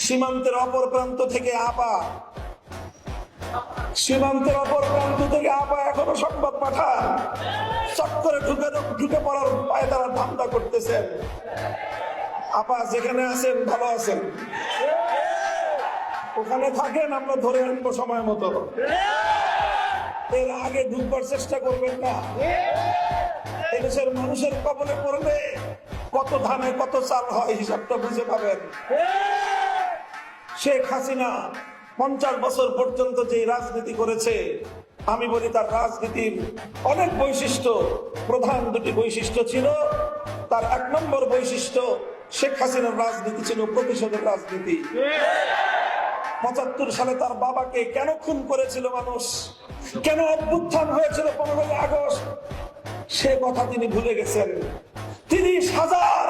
সীমান্তের অপর প্রান্ত থেকে আপা এখনো সংবাদ পাঠান, চক্করে ঢুকে পড়ার পায়ে তারা ধান্দা করতেছেন। আপা যেখানে আছেন ভালো আছেন, ওখানে থাকেন, আমরা ধরে আনবো সময় মতো। এর আগে ঢুকবার চেষ্টা করবেন না। এদেশের মানুষের কবলে পড়লে কত ধানে কত চাল হয় হিসাবটা বুঝে পাবেন। শেখ হাসিনা 50 বছর পর্যন্ত যে রাজনীতি করেছে, আমি বলি তার রাজনীতির অনেক বৈশিষ্ট্য, প্রধান দুটি বৈশিষ্ট্য ছিল। তার 1 নম্বর বৈশিষ্ট্য, শেখ হাসিনার রাজনীতি ছিল প্রতিশোধের রাজনীতি। 75 সালে তার বাবাকে কেন খুন করেছিল মানুষ, কেন অভ্যুত্থান হয়েছিল 15ই আগস্ট, সে কথা তিনি ভুলে গেছেন। 30,000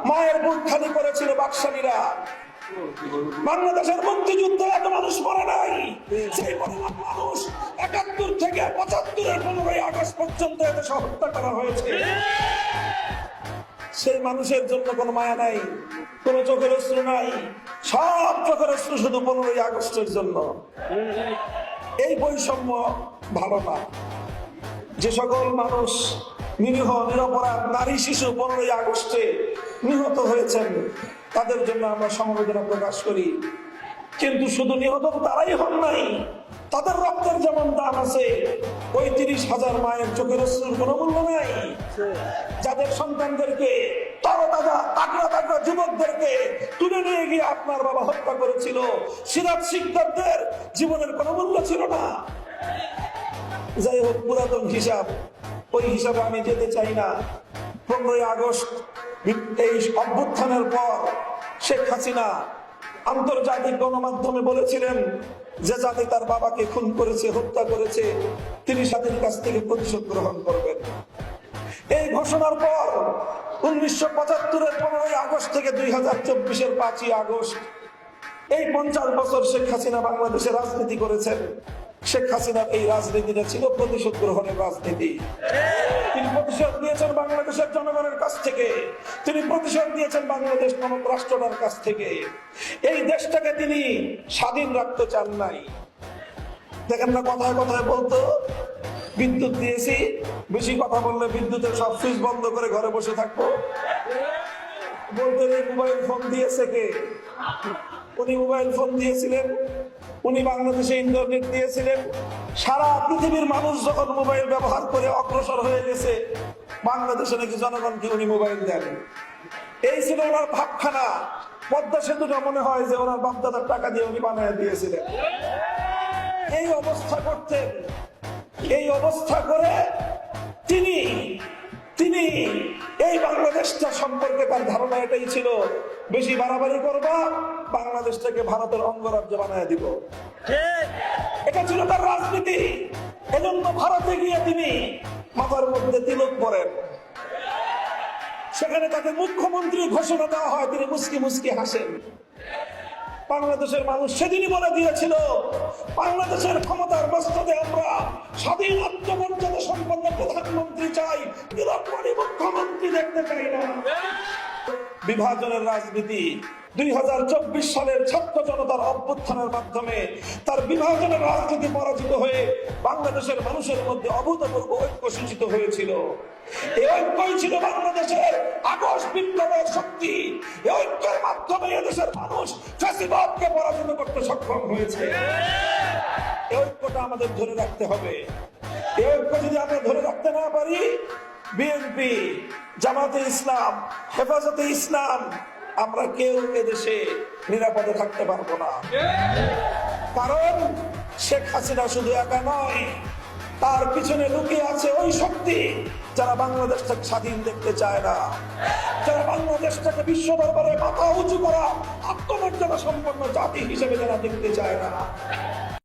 মায়ের বুক খালি করেছিল বাকশালীরা। বাংলাদেশের মুক্তিযুদ্ধে এত মানুষ মরে নাই, সেই পরিমাণ মানুষ 71 থেকে 75-এর 15ই আগস্ট পর্যন্ত এদেশে হত্যা করা হয়েছে। সেই মানুষের জন্য কোনো মায়া নাই, কোনো চোখের অশ্রু নাই, সব চোখের অশ্রু শুধু 15ই আগস্টের জন্য। এই বৈষম্য ভালো না। যে সকল মানুষ নিরীহ নিরপরাধ নারী শিশু 15ই আগস্টে নিহত হয়েছেন, তাদের জন্য আমরা সমবেদনা প্রকাশ করি। কিন্তু শুধু নিহত তারাই হন নাই, তাদের রক্তের যেমন দাম আছে, ওই 30,000 মায়ের চোখের অশ্রুর কোনো মূল্য নাই। যাদের সন্তানদেরকে তাগড়া যুবকদেরকে তুলে নিয়ে গিয়ে আপনার বাবা হত্যা করেছিল, সিরাজ শিকদারদের জীবনের কোনো মূল্য ছিল না। যাই হোক, পুরাতন হিসাব, ওই হিসাবে আমি যেতে চাই না। 15ই আগস্ট এই অভ্যুত্থানের পর শেখ হাসিনা আন্তর্জাতিক গণমাধ্যমে বলেছিলেন যে জাতি তার বাবাকে খুন করেছে, হত্যা করেছে, তিনি স্বাধীন কাছ থেকে প্রতিশোধ গ্রহণ করবেন। এই ঘোষণার পর 1975-এর 15ই আগস্ট থেকে 2024-এর 5ই আগস্ট, এই 50 বছর শেখ হাসিনা বাংলাদেশে রাজনীতি করেছেন। শেখ হাসিনার এই রাজনীতিটা ছিল প্রতিশোধ গ্রহণের রাজনীতি। তিনি প্রতিশোধ নিয়েছেন বাংলাদেশের জনগণের কাছ থেকে, তিনি প্রতিশোধ নিয়েছেন বাংলাদেশ নামক রাষ্ট্রটার কাছ থেকে। এই দেশটাকে তিনি স্বাধীন রাখতে চান নাই। দেখেন না, কথায় কথায় বলতো বিদ্যুৎ দিয়েছি, বেশি কথা বললে বিদ্যুতের সব সুইচ বন্ধ করে ঘরে বসে থাকবো। বলতেন এই মোবাইল ফোন দিয়েছে কে? উনি মোবাইল ফোন দিয়েছিলেন, উনি বাংলাদেশে ইন্টারনেট দিয়েছিলেন। সারা পৃথিবীর মানুষ যখন মোবাইল ব্যবহার করে অগ্রসর হয়ে গেছে, বাংলাদেশে নাকি জনগণকে উনি মোবাইল দেন। এই ছিল ওনার ভাবখানা। পদ্মা সেতুটা মনে হয় যে ওনার বাপদাদার টাকা দিয়ে উনি বানিয়ে দিয়েছিলেন। এই অবস্থা করতেন। এই অবস্থা করে তিনি এই বাংলাদেশটা সম্পর্কে তার ধারণা এটাই ছিল, বেশি বাড়াবাড়ি করবা, বাংলাদেশটাকে ভারতের অঙ্গরাজ্য বানিয়ে দিব। এটা ছিল তার রাজনীতি। এজন্য ভারতে গিয়ে তিনি মাথার মধ্যে তিলক পরেন। সেখানে তাকে মুখ্যমন্ত্রী ঘোষণা দেওয়া হয়, তিনি মুস্কি মুস্কি হাসেন। বাংলাদেশের মানুষ সেদিনই বলে দিয়েছিল, বাংলাদেশের ক্ষমতার বস্তুতে আমরা স্বাধীন আত্মমর্যাদা সম্পন্ন প্রধানমন্ত্রী চাই, তিলকমণি মুখ্যমন্ত্রী দেখতে চাই না। বিভাজনের রাজনীতি 2024 সালের ছাত্র জনতার অভ্যুত্থানের মাধ্যমে তার বিভাজনের রাজনীতি পরাজিত হয়ে বাংলাদেশের মানুষের মধ্যে অভূতপূর্ব ঐক্য সূচিত হয়েছিল। এই ঐক্যই ছিল বাংলাদেশের আগস্ট বিপ্লবের শক্তি। এই ঐক্যের মাধ্যমে এদেশের মানুষ ফ্যাসিবাদকে পরাজিত করতে সক্ষম হয়েছে। এই ঐক্যটা আমাদের ধরে রাখতে হবে। এই ঐক্য যদি আমরা ধরে রাখতে না পারি, বিএনপি, জামাতে ইসলাম, হেফাজতে ইসলাম, আমরা কেউ এদেশে নিরাপদে থাকতে পারবো না। কারণ শেখ হাসিনা শুধু একা নয়, তার পিছনে লুকিয়ে আছে ওই শক্তি যারা বাংলাদেশটাকে স্বাধীন দেখতে চায় না, যারা বাংলাদেশটাকে বিশ্ব দরবারে মাথা উঁচু করা আত্মমর্যাদা সম্পন্ন জাতি হিসেবে যারা দেখতে চায় না।